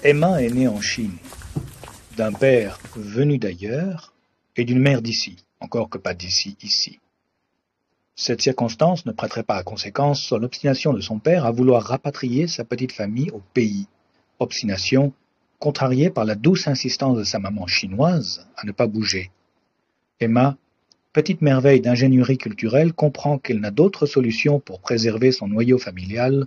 Emma est née en Chine, d'un père venu d'ailleurs et d'une mère d'ici, encore que pas d'ici ici. Cette circonstance ne prêterait pas à conséquence sur l'obstination de son père à vouloir rapatrier sa petite famille au pays, obstination contrariée par la douce insistance de sa maman chinoise à ne pas bouger. Emma, petite merveille d'ingénierie culturelle, comprend qu'elle n'a d'autre solution pour préserver son noyau familial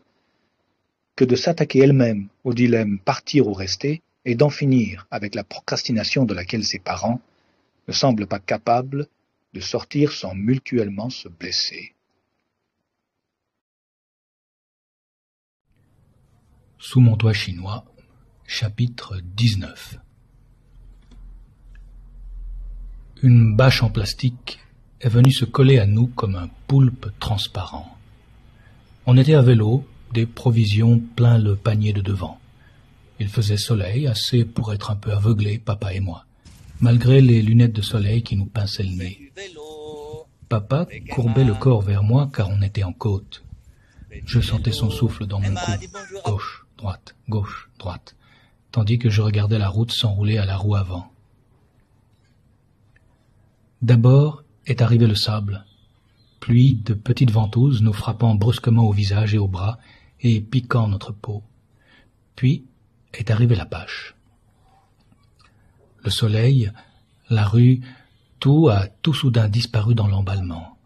que de s'attaquer elle-même au dilemme partir ou rester et d'en finir avec la procrastination de laquelle ses parents ne semblent pas capables de sortir sans mutuellement se blesser. Sous mon toit chinois, chapitre 19. Une bâche en plastique est venue se coller à nous comme un poulpe transparent. On était à vélo, des provisions plein le panier de devant. Il faisait soleil, assez pour être un peu aveuglés, papa et moi, malgré les lunettes de soleil qui nous pinçaient le nez. Papa courbait le corps vers moi car on était en côte. Je sentais son souffle dans mon cou, gauche, droite, tandis que je regardais la route s'enrouler à la roue avant. D'abord est arrivé le sable, pluie de petites ventouses nous frappant brusquement au visage et aux bras et piquant notre peau. Puis est arrivée la bâche. Le soleil, la rue, tout a tout soudain disparu dans l'emballement.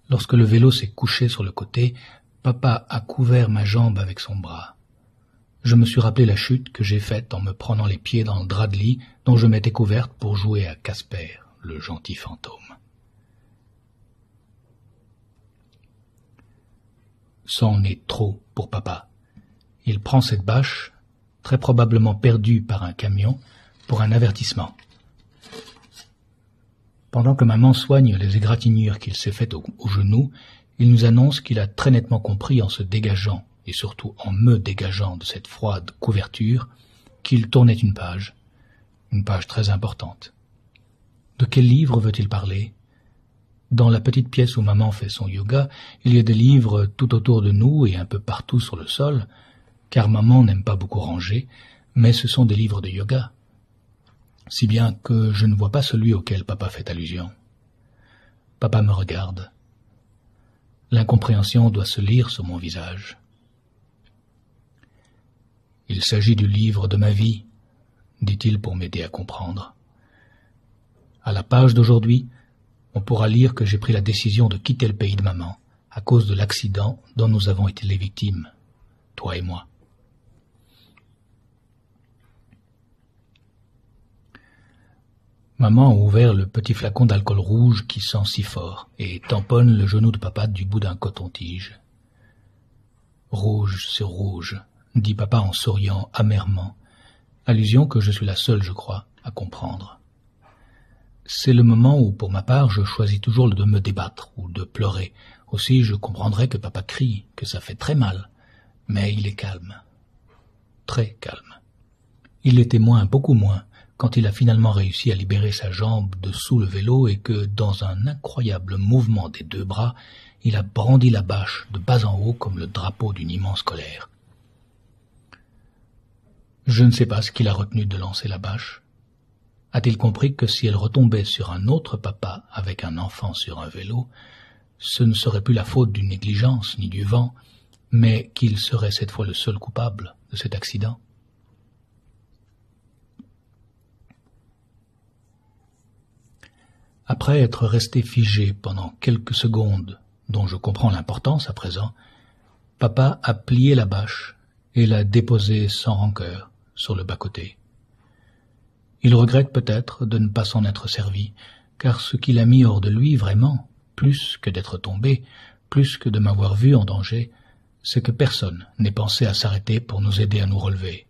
Lorsque le vélo s'est couché sur le côté, papa a couvert ma jambe avec son bras. Je me suis rappelé la chute que j'ai faite en me prenant les pieds dans le drap de lit dont je m'étais couverte pour jouer à Casper, le gentil fantôme. C'en est trop pour papa. Il prend cette bâche, très probablement perdue par un camion, pour un avertissement. Pendant que maman soigne les égratignures qu'il s'est faites au genou, il nous annonce qu'il a très nettement compris en se dégageant, et surtout en me dégageant de cette froide couverture, qu'il tournait une page très importante. De quel livre veut-il parler ? Dans la petite pièce où maman fait son yoga, il y a des livres tout autour de nous et un peu partout sur le sol, car maman n'aime pas beaucoup ranger, mais ce sont des livres de yoga. Si bien que je ne vois pas celui auquel papa fait allusion. Papa me regarde. L'incompréhension doit se lire sur mon visage. Il s'agit du livre de ma vie, dit-il pour m'aider à comprendre. À la page d'aujourd'hui, on pourra lire que j'ai pris la décision de quitter le pays de maman à cause de l'accident dont nous avons été les victimes, toi et moi. Maman a ouvert le petit flacon d'alcool rouge qui sent si fort et tamponne le genou de papa du bout d'un coton-tige. Rouge sur rouge, dit papa en souriant amèrement, allusion que je suis la seule, je crois, à comprendre. C'est le moment où, pour ma part, je choisis toujours de me débattre ou de pleurer. Aussi, je comprendrais que papa crie, que ça fait très mal. Mais il est calme. Très calme. Il l'était moins, beaucoup moins, quand il a finalement réussi à libérer sa jambe de sous le vélo et que, dans un incroyable mouvement des deux bras, il a brandi la bâche de bas en haut comme le drapeau d'une immense colère. Je ne sais pas ce qu'il a retenu de lancer la bâche. A-t-il compris que si elle retombait sur un autre papa avec un enfant sur un vélo, ce ne serait plus la faute d'une négligence ni du vent, mais qu'il serait cette fois le seul coupable de cet accident? Après être resté figé pendant quelques secondes, dont je comprends l'importance à présent, papa a plié la bâche et l'a déposée sans rancœur sur le bas-côté. Il regrette peut-être de ne pas s'en être servi, car ce qui l'a mis hors de lui vraiment, plus que d'être tombé, plus que de m'avoir vu en danger, c'est que personne n'ait pensé à s'arrêter pour nous aider à nous relever.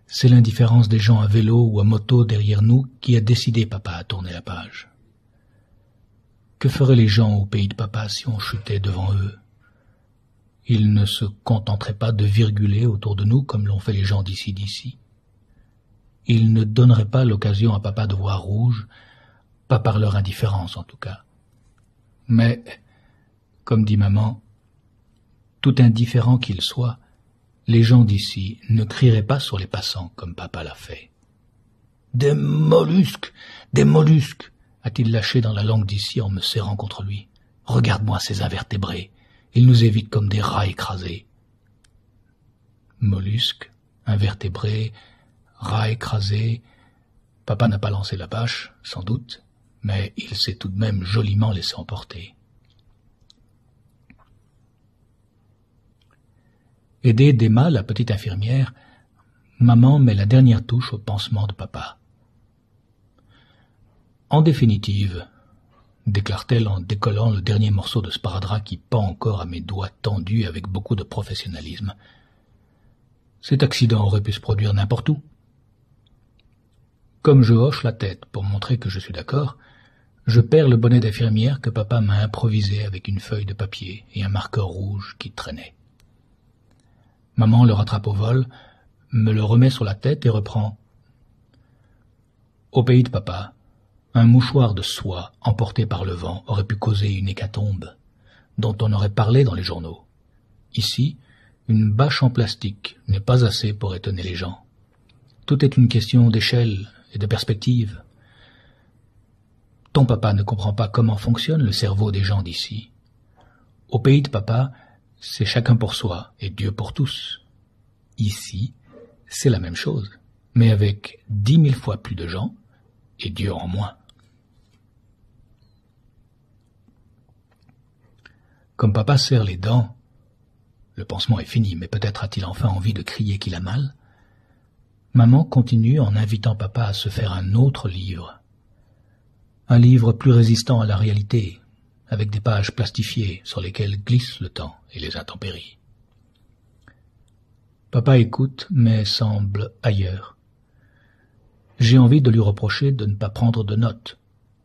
C'est l'indifférence des gens à vélo ou à moto derrière nous qui a décidé papa à tourner la page. Que feraient les gens au pays de papa si on chutait devant eux? Ils ne se contenteraient pas de virguler autour de nous comme l'ont fait les gens d'ici. Ils ne donneraient pas l'occasion à papa de voir rouge, pas par leur indifférence en tout cas. Mais, comme dit maman, tout indifférent qu'il soit, les gens d'ici ne crieraient pas sur les passants comme papa l'a fait. « Des mollusques! Des mollusques !» a-t-il lâché dans la langue d'ici en me serrant contre lui. « Regarde-moi ces invertébrés, ils nous évitent comme des rats écrasés. » Mollusques, invertébrés, rats écrasés, papa n'a pas lancé la bâche, sans doute, mais il s'est tout de même joliment laissé emporter. Aidée d'Emma, la petite infirmière, maman met la dernière touche au pansement de papa. En définitive, déclare-t-elle en décollant le dernier morceau de sparadrap qui pend encore à mes doigts tendus avec beaucoup de professionnalisme, cet accident aurait pu se produire n'importe où. Comme je hoche la tête pour montrer que je suis d'accord, je perds le bonnet d'infirmière que papa m'a improvisé avec une feuille de papier et un marqueur rouge qui traînait. Maman le rattrape au vol, me le remet sur la tête et reprend. Au pays de papa, un mouchoir de soie emporté par le vent aurait pu causer une hécatombe, dont on aurait parlé dans les journaux. Ici, une bâche en plastique n'est pas assez pour étonner les gens. Tout est une question d'échelle et de perspective. Ton papa ne comprend pas comment fonctionne le cerveau des gens d'ici. Au pays de papa, c'est chacun pour soi et Dieu pour tous. Ici, c'est la même chose, mais avec 10 000 fois plus de gens et Dieu en moins. Comme papa serre les dents, le pansement est fini, mais peut-être a-t-il enfin envie de crier qu'il a mal. Maman continue en invitant papa à se faire un autre livre. Un livre plus résistant à la réalité, avec des pages plastifiées sur lesquelles glisse le temps et les intempéries. Papa écoute, mais semble ailleurs. J'ai envie de lui reprocher de ne pas prendre de notes,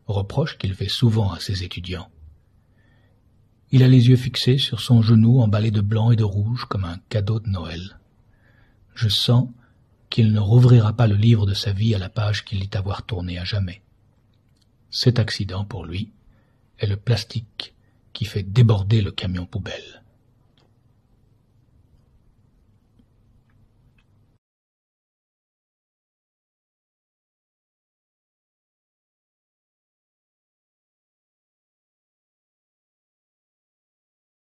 reproche qu'il fait souvent à ses étudiants. Il a les yeux fixés sur son genou emballé de blanc et de rouge comme un cadeau de Noël. Je sens qu'il ne rouvrira pas le livre de sa vie à la page qu'il dit avoir tournée à jamais. Cet accident, pour lui, est le plastique qui fait déborder le camion poubelle.